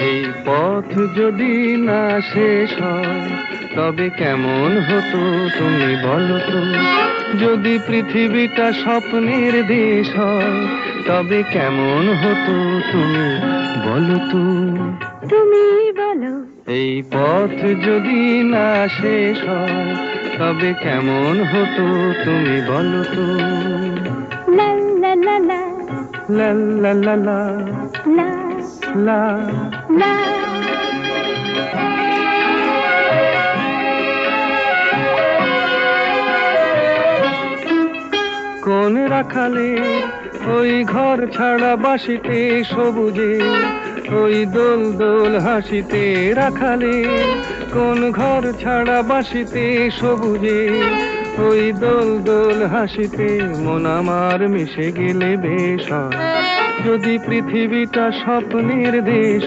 এই পথ যদি না শেষ হয় তবে কেমন হতো তুমি বলো তো। যদি পৃথিবীটা স্বপ্নের দেশ হয় তবে কেমন হতো তুমি বলো তো। তুমি বলো। এই পথ যদি না শেষ হয় তবে কেমন হতো তুমি বলো তো। লা লা লা লা লা লা লা লা লা লা। লা। কোন রাখালে ওই ঘর ছাড়া বাসিতে সবুজে, ওই দোল দোল হাসিতে রাখালে কোন ঘর ছাড়া বাসিতে সবুজে, ওই দোল দোল হাসিতে মন আমার মিশে গেলে বেশ হয়। যদি পৃথিবীটা স্বপ্নের দেশ